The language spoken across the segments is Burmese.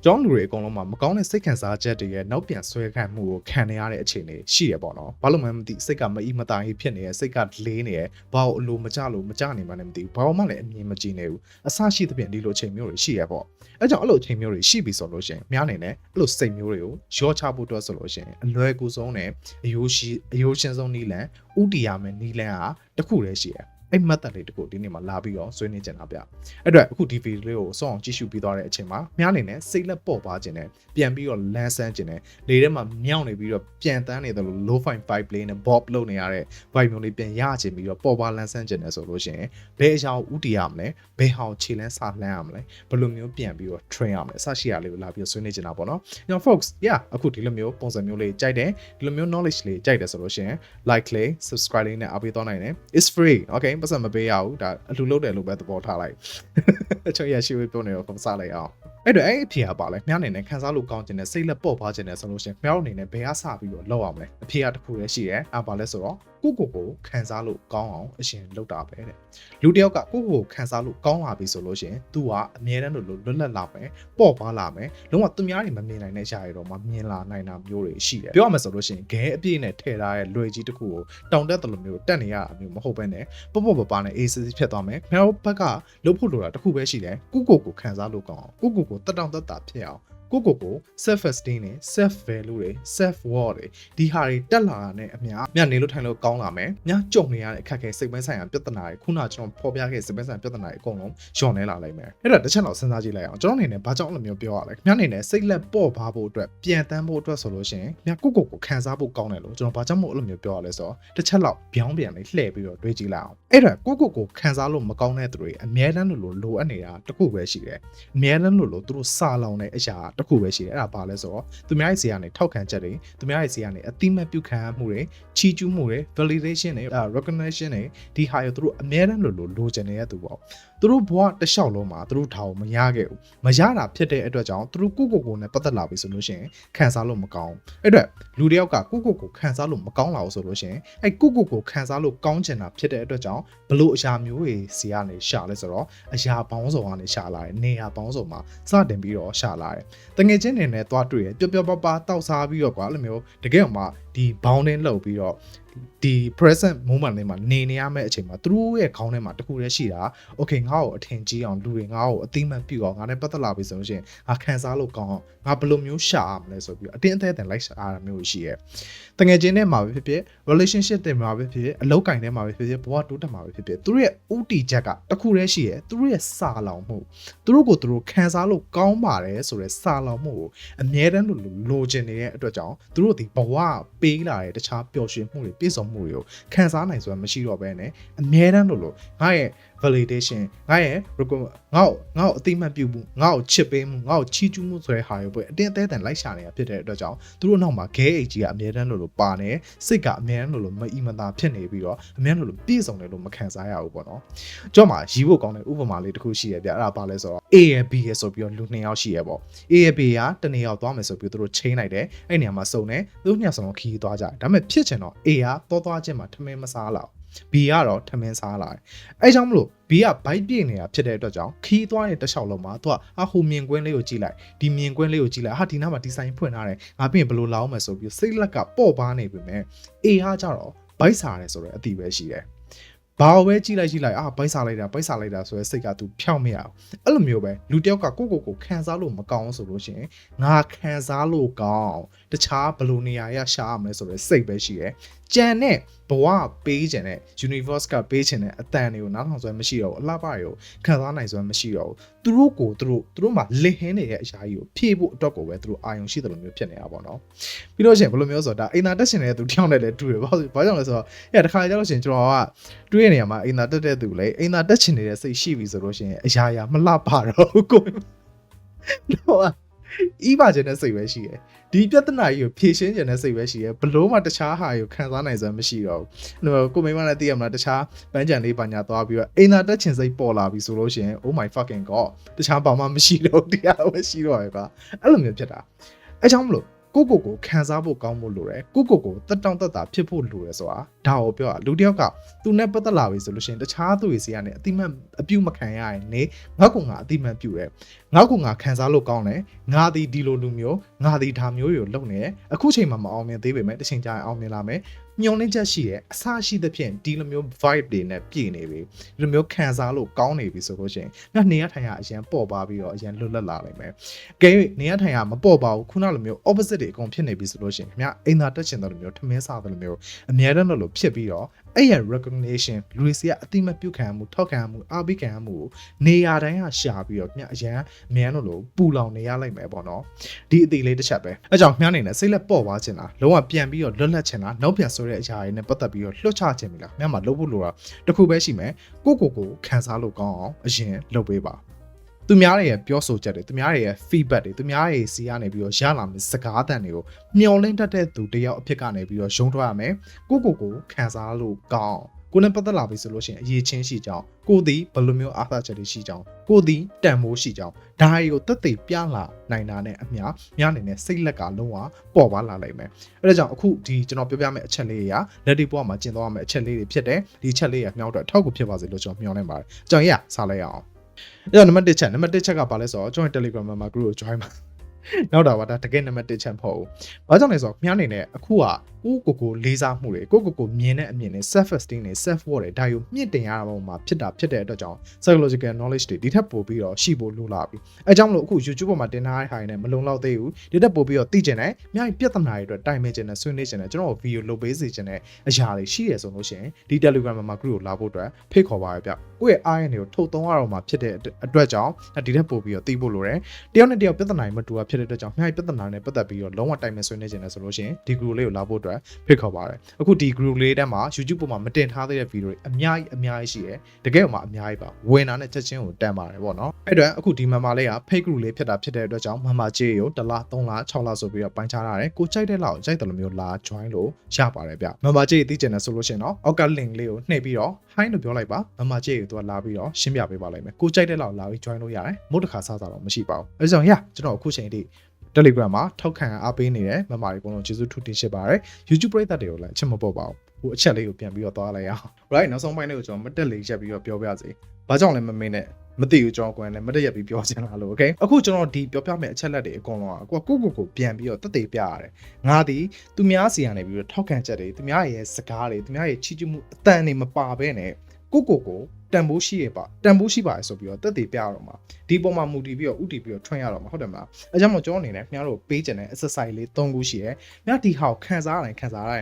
ကျောင်းလူတွေအကုန်လုံးမှာမကောင်းတဲ့စိတ်ခံစားချက်တွေရဲ့နောက်ပြန်ဆွဲခံမှုကိုခံနေရတဲ့အခြေအနေရှိရပေါ့နော်။ဘာလို့မှမသိစိတ်ကမအီမတာကြီးဖြစ်နေရဲ့စိတ်ကလေးနေရဲ့ဘာလို့အလိုမကြလို့မကြနိုင်မှလည်းမသိဘူး။ဘာမှလည်းအမြင်မကြည့်နေဘူး။အဆရှိသဖြင့်ဒီလိုအချိန်မျိုးတွေရှိရပေါ့။အဲကြောင့်အဲ့လိုအချိန်မျိုးတွေရှိပြီဆိုလို့ရှိရင်များနေနဲ့အဲ့လိုစိတ်မျိုးတွေကိုရောချဖို့အတွက်ဆိုလို့ရှိရင်အလွယ်ကူဆုံးနဲ့အယိုးရှင်းဆုံးနီးလန်ဥတီရမယ်နီးလန်ဟာတစ်ခုတည်းရှိရ။အဲ့မှတ်သက်လေးတခုဒီနေ့မှာလာပြီးတော့ဆွေးနွေးကြတာဗျအဲ့အတွက်အခုဒီဗီဒီယိုလေးကိုစောအောင်ကြည့်ရှုပြီးသွားတဲ့အချိန်မှာများနေနဲ့စိတ်လက်ပေါ့ပါခြင်းနဲ့ပြန်ပြီးတော့လန်းဆန်းခြင်းနဲ့လေထဲမှာမြောင်းနေပြီးတော့ပြန်တန်းနေတယ်လို့ low fine vibe လေးနဲ့ bob လုပ်နေရတဲ့ vibe မျိုးလေးပြန်ရခြင်းပြီးတော့ပေါ့ပါလန်းဆန်းခြင်းနဲ့ဆိုလို့ရှိရင်ဘယ်အရာကိုဥတီရမလဲဘယ်ဟာကိုခြေလန်းစာလှမ်းရမလဲဘယ်လိုမျိုးပြန်ပြီးတော့ train ရမလဲအစရှိရလေးကိုလာပြီးတော့ဆွေးနွေးကြတာပေါ့နော်ညောင် folks yeah အခုဒီလိုမျိုးပုံစံမျိုးလေးကြိုက်တယ်ဒီလိုမျိုး knowledge လေးကြိုက်တယ်ဆိုလို့ရှိရင် like လေး subscribe လေးနဲ့အားပေးသွားနိုင်တယ် it's free okay ပတ်စံမပေးရဘူးဒါအလှလုပ်တယ်လို့ပဲသဘောထားလိုက်အချောရရှိဝေးပြောနေတော့ပုံစားလိုက်အောင်အဲ့တော့အဲ့အဖြေကပါလဲမြောက်နေနဲ့ခန်းစားလို့ကောင်းခြင်းနဲ့စိတ်လက်ပေါ့ပါခြင်းနဲ့ဆိုလို့ရှိရင်မြောက်အနေနဲ့ဘယ်အစပြီးတော့လောက်အောင်လဲအဖြေကတစ်ခုတည်းရှိရဲအဲ့ပါလဲဆိုတော့ကိုခန်းစားလို့ကောင်းအောင်အရှင်လုပ်တာပဲတဲ့လူတယောက်ကကိုခန်းစားလို့ကောင်းလာပြီဆိုလို့ရှိရင် तू ကအမြဲတမ်းလို့လွတ်လပ်လာမယ်ပေါ့ပါလာမယ်လုံးဝသူများတွေမမြင်နိုင်တဲ့ຢာတွေတော့မမြင်လာနိုင်တာမျိုးတွေရှိတယ်ပြောရမယ်ဆိုလို့ရှိရင်ဂဲအပြည့်နဲ့ထည့်ထားတဲ့လွယ်ကြီးတစ်ခုကိုတောင်တက်တယ်လို့မျိုးတက်နေရတာမျိုးမဟုတ်ဘဲနဲ့ပေါ့ပါနဲ့ AC ဖြစ်သွားမယ်မြောက်ဘက်ကလှုပ်ဖို့လိုတာတစ်ခုပဲရှိတယ်ကိုခန်းစားလို့ကောင်းအောင်ကိုတက်တောင်တက်တာဖြစ်အောင်ကို self esteem နဲ့ self value တွေ self worth တွေဒီဟာတွေတက်လာတာနဲ့အများညနေလို့ထိုင်လို့ကောင်းလာမယ်ညကြုံနေရတဲ့အခက်အခဲစိတ်ပိုင်းဆိုင်ရာပြဿနာတွေခုနကကျွန်တော်ဖော်ပြခဲ့စိတ်ပိုင်းဆိုင်ရာပြဿနာတွေအကုန်လုံးလျှော့နေလာလိမ့်မယ်အဲ့တော့တစ်ချက်တော့စဉ်းစားကြည့်လိုက်အောင်ကျွန်တော်အနေနဲ့ဘာကြောင့်အဲ့လိုမျိုးပြောရလဲညနေနဲ့စိတ်လက်ပေါ့ပါဖို့အတွက်ပြန်တန်းဖို့အတွက်ဆိုလို့ရှိရင်ညကိုခံစားဖို့ကောင်းတယ်လို့ကျွန်တော်ဘာကြောင့်မို့အဲ့လိုမျိုးပြောရလဲဆိုတော့တစ်ချက်လောက်ပြောင်းပြန်လေးလှည့်ပြီးတော့တွေးကြည့်လိုက်အောင်အဲ့တော့ကိုခံစားလို့မကောင်းတဲ့သူတွေအများတန်းလို့လိုအပ်နေတာတခုပဲရှိတယ်အများတန်းလို့သူတို့စာလောင်တဲ့အရာတခုပဲရှိတယ်အဲ့ဒါဘာလဲဆိုတော့သူများရဲ့စီကနေထောက်ခံချက်တွေသူများရဲ့စီကနေအတိမတ်ပြုခံမှုတွေချီးကျူးမှုတွေ validation တွေ recognition တွေဒီဟာရသူတို့အများတန်းလို့လိုချင်နေတဲ့သူပေါ့သူတို့ဘဝတစ်လျှောက်လုံးမှာသူတို့ထားကိုမရခဲ့ဘူးမရတာဖြစ်တဲ့အတွက်ကြောင့်သူတို့ကိုနဲ့ပတ်သက်လာပြီဆိုလို့ရှိရင်ခံစားလို့မကောင်းအဲ့အတွက်လူတယောက်ကကိုခံစားလို့မကောင်းလာဘူးဆိုလို့ရှိရင်အဲ့ကိုခံစားလို့ကောင်းချင်တာဖြစ်တဲ့အတွက်ကြောင့်ဘလို့အရာမျိုးတွေစီကနေရှာလဲဆိုတော့အရာပေါင်းစုံကနေရှာလာတယ်နေရာပေါင်းစုံမှာစတင်ပြီးတော့ရှာလာတယ်တငယ်ချင်းတွေနဲ့သွားတွေ့ရပျော်ပါတောက်စားပြီးတော့ကွာအဲ့လိုမျိုးတကယ်မှဒီ bounding လောက်ပြီးတော့ဒီ present moment လေးမှာနေရမယ့်အချိန်မှာသူတို့ရဲ့ခေါင်းထဲမှာတခုတည်းရှိတာ okay ငါ့ကိုအထင်ကြီးအောင်လူတွေငါ့ကိုအသိမှတ်ပြုအောင်ငါနဲ့ပတ်သက်လာပြီဆိုလို့ရှိရင်ငါခံစားလို့ကောင်းအောင်ငါဘယ်လိုမျိုးရှာရမလဲဆိုပြီးအတင်းအသဲတန်လိုက်ရှာရတာမျိုးရှိရဲ့တကယ်ချင်းနဲ့မှာပဲဖြစ်ဖြစ် relationship တွေမှာပဲဖြစ်ဖြစ်အလုပ်ကိုင်ထဲမှာပဲဖြစ်ဖြစ်ဘဝတိုးတက်မှာပဲဖြစ်ဖြစ်သူတို့ရဲ့ဥတီချက်ကတခုတည်းရှိရဲ့သူတို့ရဲ့စာလောင်မှုသူတို့ခံစားလို့ကောင်းပါတယ်ဆိုတဲ့စာလောင်မှုကိုအမြဲတမ်းလိုချင်နေတဲ့အတွက်ကြောင့်သူတို့ဒီဘဝပေးလာတဲ့တခြားပျော်ရွှင်မှုတွေပြည့်စုံမှုတွေကိုခံစားနိုင်စွမ်းမရှိတော့ဘဲနဲ့အမြဲတမ်းလို့ငါရဲ့ validation ငါ့ရဲ့ငါ့ကိုအသိမှတ်ပြုမှုငါ့ကိုချစ်ပေးမှုငါ့ကိုချီးကျူးမှုဆိုတဲ့ဟာတွေပဲအတင်းအသဲတန်လိုက်ရှာနေတာဖြစ်တဲ့အတွက်ကြောင့်သူတို့နောက်မှာဂဲအိတ်ကြီးကအမြဲတမ်းလို့ပါနေစိတ်ကအမြဲတမ်းလို့မအီမသာဖြစ်နေပြီးတော့အမြဲတမ်းလို့ပြည့်စုံတယ်လို့မခံစားရဘူးပေါ့နော်ကြော့မှာရီးဖို့ကောင်းတဲ့ဥပမာလေးတစ်ခုရှိရပြအဲ့ဒါပါလဲဆိုတော့ A ရယ် B ရယ်ဆိုပြီးတော့လူနှစ်ယောက်ရှိရပေါ့ A ရယ် B ကတနေရောက်သွားမယ်ဆိုပြီးသူတို့ချိန်လိုက်တယ်အဲ့နေရာမှာစုံတယ်သူတို့ညဆောင်ခီးသွားကြတယ်ဒါပေမဲ့ဖြစ်ချင်တော့ A ကသွားချင်းမှာထမင်းမစားလောက်B ကတော့ထမင်းစားလာတယ်အဲကြောင့်မလို့ B ကဘိုက်ပြည့်နေတာဖြစ်တဲ့အတွက်ကြောင့်ခီးသွားတဲ့တစ်လျှောက်လုံးမှာသူကဟိုမြင်ကွင်းလေးကိုကြည့်လိုက်ဒီမြင်ကွင်းလေးကိုကြည့်လိုက်ဒီနားမှာဒီဆိုင်ဖွင့်ထားတယ်ငါပြင်ဘယ်လိုလောင်းမယ်ဆိုပြီးစိတ်လက်ကပေါ့ပါနေပြီမဲ့ A ကကြတော့ဘိုက်စားတယ်ဆိုတော့အတိပဲရှိတယ်ဘာဝဲကြည့်လိုက်ဘိုက်စားလိုက်တာဆိုရဲစိတ်ကသူဖြောင်းမရအောင်အဲ့လိုမျိုးပဲလူတယောက်ကကိုခံစားလို့မကောင်းဆိုလို့ရှိရင်ငါခံစားလို့ကောင်းတခြားဘယ်လိုနေရာရရှာရမလဲဆိုရဲစိတ်ပဲရှိတယ်ကြံတဲ့ဘဝပေးခြင်းနဲ့ universe ကပေးခြင်းနဲ့အတန်တွေကိုနားထောင်စွမ်းမရှိတော့ဘူးအလှပတွေကိုခံစားနိုင်စွမ်းမရှိတော့ဘူးသူတို့မှာလစ်ဟင်းနေတဲ့အရာကြီးကိုဖြည့်ဖို့အတွက်ကိုပဲသူတို့အာရုံရှိတယ်လို့မျိုးဖြစ်နေတာပေါ့နော်ပြီးတော့ရှင်ဘယ်လိုမျိုးဆိုတော့ဒါအိမ်သာတက်ရှင်တဲ့သူတယောက်နဲ့လည်းတူတယ်ဘာကြောင့်လဲဆိုတော့တခါကြလို့ရှင်ကျွန်တော်ကတွေးနေရမှာအိမ်သာတက်တဲ့သူလေအိမ်သာတက်ချင်နေတဲ့စိတ်ရှိပြီဆိုလို့ရှင်အရာမလှပတော့ကိုတော့ဤပါခြင်းတဲ့စိတ်ပဲရှိတယ်ဒီပြဿနာကြီးကိုဖြေရှင်းခြင်းတဲ့စိတ်ပဲရှိတယ်ဘလို့မှတခြားဟာကိုခံစားနိုင်စွမ်းမရှိတော့ဘူးကိုမိမလည်းသိရမလားတခြားပန်းချန်လေးပါညာသွားပြီးတော့အိမ်သာတက်ချင်စိတ်ပေါ်လာပြီဆိုလို့ရှိရင် oh my fucking god တခြားဘာမှမရှိတော့တရားပဲရှိတော့ရကွာအဲ့လိုမျိုးဖြစ်တာအဲကြောင့်မလို့ ကိုခံစားဖို့ကောင်းဖို့လိုတယ်ကိုတက်တောင့်တက်တာဖြစ်ဖို့လိုတယ်ဆိုတာဒါကိုပြောတာလူတယောက်ကသူနဲ့ပတ်သက်လာပြီဆိုလို့ရှိရင်တခြားသူတွေစီကနေအတိမတ်အပြုမခံရရင်နေငါကအတိမတ်ပြုတယ်ငါခံစားလို့ကောင်းတယ်ငါဒီလိုလူမျိုးငါဒါမျိုးတွေကိုလုပ်နေတယ်အခုချိန်မှာမအောင်မြင်သေးပေမဲ့တစ်ချိန်ကြာရင်အောင်မြင်လာမယ်ညှော်လင့်ချက်ရှိရဲ့အဆရှိသဖြင့်ဒီလိုမျိုး vibe တွေနဲ့ပြည့်နေပြီဒီလိုမျိုးခံစားလို့ကောင်းနေပြီဆိုလို့ရှိရင်ငါနေရထိုင်ရအရင်ပေါ်ပါပြီးတော့အရင်လွတ်လပ်လာနိုင်မယ်။ကဲ၍နေရထိုင်ရမပေါ်ပါဘူးခုနလိုမျိုး opposite တွေအကုန်ဖြစ်နေပြီဆိုလို့ရှိရင်ခင်ဗျအိမ်သာတက်ချင်တဲ့လိုမျိုးထမင်းစားတဲ့လိုမျိုးအများတန်းလို့ဖြစ်ပြီးတော့အဲ့ရ recognition လူတွေစီကအတိမတ်ပြုခံမှုထောက်ခံမှုအားပေးခံမှုနေရာတိုင်းကရှာပြီးတော့ခင်ဗျအရင်အများလို့ပူလောင်နေရလိုက်မယ်ပေါ့နော်ဒီအသေးလေးတစ်ချက်ပဲအဲကြောင့်ခင်ဗျအနေနဲ့စိတ်လက်ပေါ့သွားချင်တာလုံးဝပြန်ပြီးတော့လွတ်လပ်ချင်တာနောက်ပြန်ဆိုတဲ့အရာတွေနဲ့ပတ်သက်ပြီးတော့လွှတ်ချချင်ပြီလားခင်ဗျမှာလုပ်ဖို့လိုတာတခုပဲရှိမယ်ကိုခံစားလို့ကောင်းအောင်အရင်လုပ်ပေးပါသူများတွေရဲ့ပြောဆိုချက်တွေသူများတွေရဲ့ feedback တွေသူများတွေစီကနေပြီးတော့ရလာမယ့်စကားသံတွေကိုမျှော်လင့်တတ်တဲ့သူတယောက်အဖြစ်ကနေပြီးတော့ရုံးထွက်ရမယ်ကိုခံစားလို့ကောင်းကိုနဲ့ပတ်သက်လာပြီဆိုလို့ရှိရင်အရေးချင်းရှိကြောင်းကိုသည်ဘယ်လိုမျိုးအားသာချက်တွေရှိကြောင်းကိုသည်တန်မိုးရှိကြောင်းဒါတွေကိုတက်သိပြလာနိုင်တာနဲ့အမျှများနေနဲ့စိတ်လက်ကလုံးဝပေါ်ပါလာလိုက်မယ်အဲဒါကြောင့်အခုဒီကျွန်တော်ပြောပြမယ့်အချက်လေးတွေကလက်ဒီပွားမှာကျင့်သွားမယ့်အချက်လေးတွေဖြစ်တယ်ဒီအချက်လေးရမြောက်တော့အထောက်အကူဖြစ်ပါစေလို့ကျွန်တော်မျှော်လင့်ပါတယ်အကြောင်းရစားလိုက်အောင်အဲ့တော့နံပါတ်1ချက်ကဘာလဲဆိုတော့ကျွန်တော် Telegram မှာ group ကို join ပါနောက်တော့ဒါတကယ်နံပါတ်1ချက်မဟုတ်ဘူး။ဘာကြောင့်လဲဆိုတော့ခင်ဗျားအနေနဲ့အခုကကိုလေးစားမှုတွေကိုမြင်တဲ့အမြင်နဲ့ self esteem နဲ့ self worth တွေဒါယူမြင့်တင်ရတာပုံမှာဖြစ်တဲ့အတွက်ကြောင့် psychological knowledge တွေဒီထက်ပိုပြီးတော့ရှိဖို့လိုလာပြီ။အဲကြောင့်မလို့အခု YouTube ပေါ်မှာတင်ထားတဲ့ဟာတွေနဲ့မလုံလောက်သေးဘူး။ဒီထက်ပိုပြီးတော့သိကျင်တယ်။အများကြီးပြဿနာတွေအတွက်တိုင်ပင်ကျင်တယ်ဆွေးနွေးကျင်တယ်ကျွန်တော် video လုပ်ပေးစီကျင်တဲ့အရာတွေရှိရဆိုလို့ရှိရင်ဒီ Telegram မှာ group ကိုလာဖို့အတွက်ဖိတ်ခေါ်ပါရဗျ။ကိုယ့်ရဲ့အားရနေကိုထုတ်သုံးရတော့မှာဖြစ်တဲ့အတွက်ကြောင့်ဒီထက်ပိုပြီးတော့သိဖို့လိုတယ်။တယောက်နဲ့တယောက်ပြဿနာတွေမတူတာဖြစ်တဲ့အတွက်ကြောင့်အများကြီးပြဿနာနဲ့ပတ်သက်ပြီးတော့လုံးဝတိုင်ပင်ဆွေးနွေးကျင်တယ်ဆိုလို့ရှိရင်ဒီ group လေးကိုလာဖို့အတွက်ဖိတ်ခေါ်ပါတယ်အခုဒီ group လေးထဲမှာ YouTube ပေါ်မှာမတင်ထားသေးတဲ့ video တွေအများကြီးရှိတယ်တကယ်မှအများကြီးပါဝင်တာနဲ့ချက်ချင်းကိုတန်ပါတယ်ပေါ့နော်အဲ့တော့အခုဒီ member လေးက fake group လေးဖြစ်တဲ့အတွက်ကြောင့် member ကြေးကို1လ3လ6လဆိုပြီးတော့ပိုင်းခြားထားတယ်ကိုကြိုက်တဲ့လောက်ကြိုက်တယ်လို့မျိုးလာ join လို့ရပါတယ်ဗျ member ကြေးသိကျင်တယ်ဆိုလို့ရှိရင်တော့အောက်က link လေးကိုနှိပ်ပြီးတော့ hi လို့ပြောလိုက်ပါ member ကြေးကိုသူကလာပြီးတော့ရှင်းပြပေးပါလိမ့်မယ်ကိုကြိုက်တဲ့လောက်လာပြီး join လို့ရတယ်မဟုတ်တစ်ခါစားတာတော့မရှိပါဘူးအဲ့ကြောင့်ကျွန်တော်အခုချိန်ထိTelegram မှာထောက်ခံအားပေးနေတဲ့မမတွေအကုန်လုံးကျေးဇူးထူးတင်ရှိပါတယ် YouTube ပရိသတ်တွေကိုလည်းအချက်မပေါ့ပါဘူးဟိုအချက်လေးကိုပြန်ပြီးတော့သွားလိုက်အောင် right နောက်ဆုံးပိုင်းလေးကိုကျွန်တော်မတက်လေးရက်ပြီးတော့ပြောပြစေဘာကြောင့်လဲမမင်းနဲ့မသိဘူးကျွန်တော်ကိုယ်လည်းမတက်ရက်ပြီးပြောချင်တာလို့ okay အခုကျွန်တော်ဒီပြောပြမယ့်အချက်လက်တွေအကုန်လုံးကကိုပြန်ပြီးတော့တက်သေးပြရတယ်ငါဒီသူများစီကနေပြီးတော့ထောက်ခံချက်တွေသူများရဲ့စကားတွေသူများရဲ့ချီးကျူးမှုအတန်တွေမပါဘဲနဲ့ကိုတန်ဖိုးရှိရပါတန်ဖိုးရှိပါတယ်ဆိုပြီးတော့တက်တည်ပြရတော့မှာဒီပုံမှာမူတည်ပြီးတော့ဥတည်ပြီးတော့ထွန်းရတော့မှာဟုတ်တယ်မလားအဲကြောင့်မို့ကျွန်တော်အနေနဲ့ခင်ဗျားတို့ပေးချင်တဲ့ exercise လေး3ခုရှိရဲမြတ်ဒီဟောက်ခံစားရရင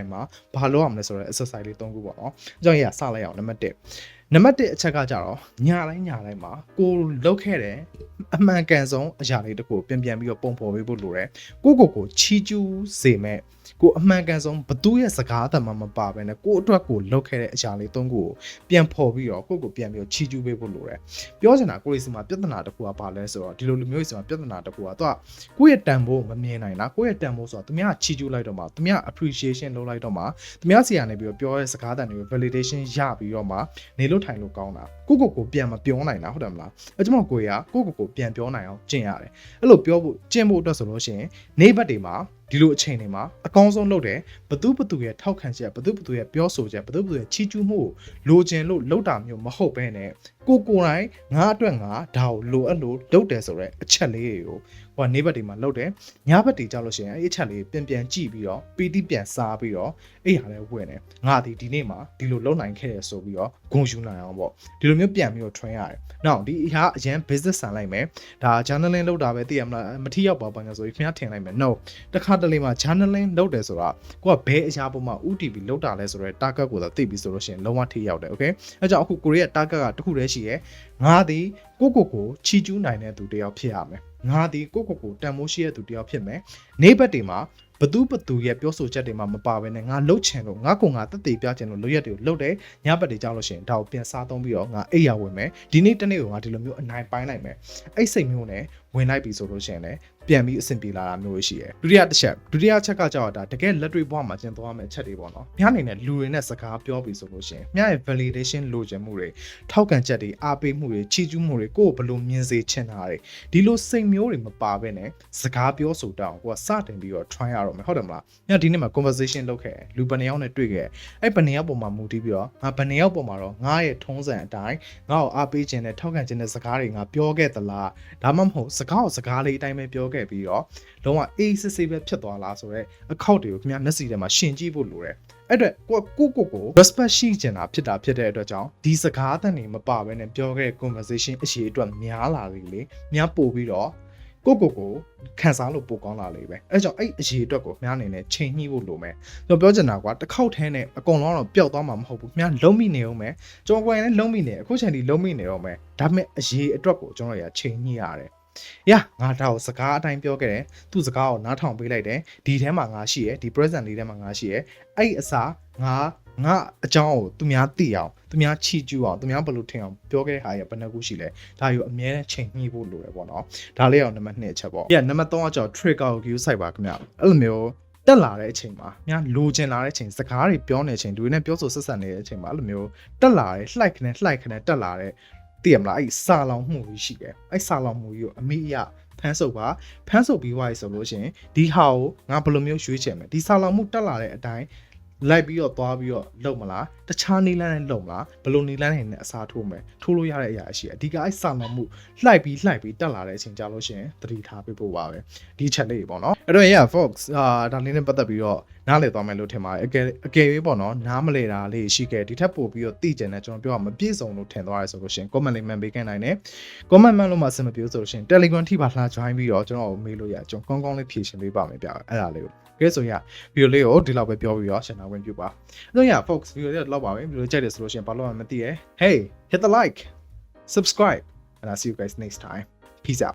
်မှာဘာလို့ရမလဲဆိုတော့ exercise လေး3ခုပေါ့နော်အကြောင်းရစလိုက်အောင်နံပါတ်1အချက်ကကြတော့ညတိုင်းမှာကိုလုတ်ခဲ့တဲ့အမှန်ကန်ဆုံးအရာလေးတစ်ခုပြန်ပြီးတော့ပုံဖော်ပေးဖို့လိုတယ်ကိုချီးကျူးစေမဲ့ကိုအမှန်ကန်ဆုံးဘသူရဲ့စကားအတမမပါဘဲနဲ့ကိုအတွက်ကိုလုတ်ခဲ့တဲ့အရာလေး3ခုကိုပြန်ဖော်ပြီးတော့ကိုပြန်ပြီးတော့ချီးကျူးပေးဖို့လိုတယ်ပြောချင်တာကိုလေးစီမှာပြဿနာတစ်ခုကပါလဲဆိုတော့ဒီလိုလူမျိုးစီမှာပြဿနာတစ်ခုကသူကကိုရဲ့တန်ဖိုးမမြင်နိုင်တာကိုရဲ့တန်ဖိုးဆိုတာသူများချီးကျူးလိုက်တော့မှသူများ appreciation လုပ်လိုက်တော့မှသူများစီကနေပြီးတော့ပြောတဲ့စကားတန်တွေကို validation ရပြီးတော့မှနေလို့ထိုင်လို့ကောင်းတာကိုပြန်မပြောနိုင်တာဟုတ်တယ်မလားအဲကြောင့်ကိုပြန်ပြောနိုင်အောင်ကျင့်ရတယ်အဲ့လိုပြောဖို့ကျင့်ဖို့အတွက်ဆိုလို့ရှိရင်နေဘက်တွေမှာဒီလိုအချိန်တွေမှာအကောင်းဆုံးလုပ်တယ်ဘသူရဲ့ထောက်ခံချက်ဘသူရဲ့ပြောဆိုချက်ဘသူရဲ့ချီးကျူးမှုကိုလိုချင်လို့လုပ်တာမျိုးမဟုတ်ဘဲနဲ့ကိုယ်တိုင်ငါအတွက်ငါဒါကိုလိုအပ်လို့လုပ်တယ်ဆိုတော့အချက်လေးတွေကိုဟိုနေဘက်တွေမှာလုပ်တယ်ညဘက်တွေကြောက်လို့ရှိရင်အဲ့အချက်လေးပြန်ကြည့်ပြီးတော့ပီတိပြန်စားပြီးတော့အဲ့ဟာလည်းဝင်တယ်ငါဒီနေ့မှာဒီလိုလုပ်နိုင်ခဲ့ရဆိုပြီးတော့ဂုဏ်ယူနိုင်အောင်ပေါ့ဒီလိုမျိုးပြန်ပြီးတော့ train ရတယ်နောက်ဒီဟာအရင် business ဆန်လိုက်မယ်ဒါ journaling လုပ်တာပဲသိရမလားမထီရောက်ပါဘာညာဆိုပြီးခင်ဗျားထင်လိုက်မယ် no တခါတလေမှာ journaling လုပ်တယ်ဆိုတာကိုကဘဲအရာပေါ်မှာ UTB လုပ်တာလဲဆိုတော့ target ကိုသာသိပြီးဆိုလို့ရှိရင်လုံးဝထိရောက်တယ် okay အဲကြောင့်အခုကိုရီးယား target ကတစ်ခုတည်းရှိရဲငါသည်ကိုချီကျူးနိုင်တဲ့သူတယောက်ဖြစ်ရမယ်ငါသည်ကိုတန်မိုးရှိတဲ့သူတယောက်ဖြစ်မယ်နေဘက်တွေမှာဘသူရဲ့ပြောဆိုချက်တွေမှာမပါဘဲနဲ့ငါလှုပ်ချင်လို့ငါတက်တည်ပြချင်လို့လုပ်ရက်တွေကိုလှုပ်တယ်ညဘက်တွေကြောက်လို့ရှိရင်ဒါကိုပြန်စားသုံးပြီးတော့ငါအိပ်ရဝင်မယ်ဒီနေ့တနေ့ကိုငါဒီလိုမျိုးအနိုင်ပိုင်းနိုင်မယ်အဲ့စိတ်မျိုးနဲ့ဝင်လိုက်ပြီဆိုလို့ရှိရင်လည်း ပြန်ပြီးအဆင်ပြေလာတာမျိုးရှိတယ်ဒုတိယချက်ကကြောက်တာတကယ်လက်တွေ့ဘဝမှာကျင့်သွားမယ့်အချက်တွေပေါ့နော်မြားအနေနဲ့လူတွေနဲ့စကားပြောပြီးဆိုလို့ရှိရင်မြားရဲ့ validation လိုချင်မှုတွေထောက်ခံချက်တွေအားပေးမှုတွေချီးကျူးမှုတွေကိုဘယ်လိုမြင်စေချင်တာတွေဒီလိုစိတ်မျိုးတွေမပါဘဲနဲ့စကားပြောဆိုတော့ကိုကစတင်ပြီးတော့ try ရတော့မယ်ဟုတ်တယ်မလားမြားဒီနေ့မှာ conversation လုပ်ခဲ့လူဘယ်နှယောက်နဲ့တွေ့ခဲ့အဲ့ဘယ်နှယောက်ပေါ်မှာမူတည်ပြီးတော့ငါဘယ်နှယောက်ပေါ်မှာတော့ငါရဲ့ထုံးစံအတိုင်းငါ့ကိုအားပေးခြင်းနဲ့ထောက်ခံခြင်းနဲ့စကားတွေငါပြောခဲ့သလားဒါမှမဟုတ်စကားလေးအတိုင်းပဲပြောခဲ့ပြီးတော့လုံးဝအေးစစ်စစ်ပဲဖြစ်သွားလားဆိုတော့အခောက်တွေကိုခင်ဗျာမျက်စိထဲမှာရှင်ကြည့်ဖို့လိုတယ်အဲ့အတွက်ကို respect ရှိချင်တာဖြစ်တဲ့အတွက်ကြောင့်ဒီစကားအသံတွေမပါဘဲနဲ့ပြောခဲ့တဲ့ conversation အရေးအတွက်များလာလေများပို့ပြီးတော့ကိုခံစားလို့ပိုကောင်းလာလေပဲအဲ့ကြောင့်အဲ့အရေးအတွက်ကိုများအနေနဲ့ချိန်ညှိဖို့လိုမယ်ကျွန်တော်ပြောချင်တာကွာတစ်ခေါက်ထဲနဲ့အကုန်လုံးတော့ပျောက်သွားမှာမဟုတ်ဘူးများလုံးမိနေအောင်မယ်ကျွန်တော်ကိုယ်လည်းလုံးမိနေအခုချိန်ထိလုံးမိနေတော့မယ်ဒါပေမဲ့အရေးအတွက်ကိုကျွန်တော်ရချိန်ညှိရတယ်ငါတော့စကားအတိုင်းပြောခဲ့တယ်သူ့စကားကိုနားထောင်ပေးလိုက်တယ်ဒီထဲမှာငါရှိရယ်ဒီ present လေးထဲမှာငါရှိရယ်အဲ့အစားငါအကြောင်းကိုသူများသိအောင်သူများချီးကျူးအောင်သူများဘယ်လိုထင်အောင်ပြောခဲ့တဲ့ဟာရဘယ်နှခုရှိလဲဒါယူအမြဲတမ်းချိန်ညှိဖို့လိုတယ်ပေါ့နော်ဒါလေးအောင်နံပါတ်2အချက်ပေါ့နံပါတ်3ကကြောင့် trigger ကို use ဆိုင်ပါခင်ဗျအဲ့လိုမျိုးတက်လာတဲ့အချိန်မှာများလိုချင်လာတဲ့အချိန်စကားတွေပြောနေတဲ့အချိန်လူတွေနဲ့ပြောဆိုဆက်ဆံနေတဲ့အချိန်မှာအဲ့လိုမျိုးတက်လာတဲ့ လှိုက်ခနဲ့တက်လာတဲ့သိရမလားအဲ့စာလောင်မှုကြီးရှိတယ်အဲ့စာလောင်မှုကြီးကိုအမိအယဖမ်းဆုပ်ပြီးွားရဆိုလို့ရှိရင်ဒီဟာကိုငါဘယ်လိုမျိုးရွှေ့ချင်မလဲဒီစာလောင်မှုတက်လာတဲ့အတိုင်းလိုက်ပြီးတော့သွားပြီးတော့လုံမလားတခြားနီလန်းနဲ့လုံမလားဘယ်လိုနီလန်းနဲ့အစားထိုးမယ်ထိုးလို့ရတဲ့အရာရှိတယ်အဓိကအဲ့စာလောင်မှုလှိုက်ပြီးတက်လာတဲ့အချိန်ကြာလို့ရှိရင်သတိထားပေးဖို့ပါပဲဒီချက်လေးပေါ့နော်အဲ့တော့ Fox ဒါလေးနဲ့ပတ်သက်ပြီးတော့နားလည်သွားမယ်လို့ထင်ပါတယ်အကယ်၍ပေါ့နော်နားမလည်တာလေးရှိခဲ့ဒီထက်ပိုပြီးတော့သိကျင်တယ်ကျွန်တော်ပြောရမပြည့်စုံလို့ထင်သွားရဲဆိုလို့ရှိရင် comment လေးမှန်ပေးခဲ့နိုင်တယ် comment မှန်လို့မှအဆင်မပြေဆိုလို့ရှိရင် Telegram ထိပါလှ join ပြီးတော့ကျွန်တော်ကိုမေးလို့ရကျွန်တော်ကောင်းလေးဖြေရှင်းပေးပါမယ်ဗျအဲ့ဒါလေးကိုကဲဆိုရဗီဒီယိုလေးကိုဒီလောက်ပဲပြောပြီးတော့ရှင်းတာဝင်ပြပါအဲ့တော့ Fox ဗီဒီယိုလေးတော့လောက်ပါပဲဗီဒီယိုကြိုက်တယ်ဆိုလို့ရှိရင်ဘာလို့မှမသိရ Hey hit the like subscribe and I'll see you guys next time peace out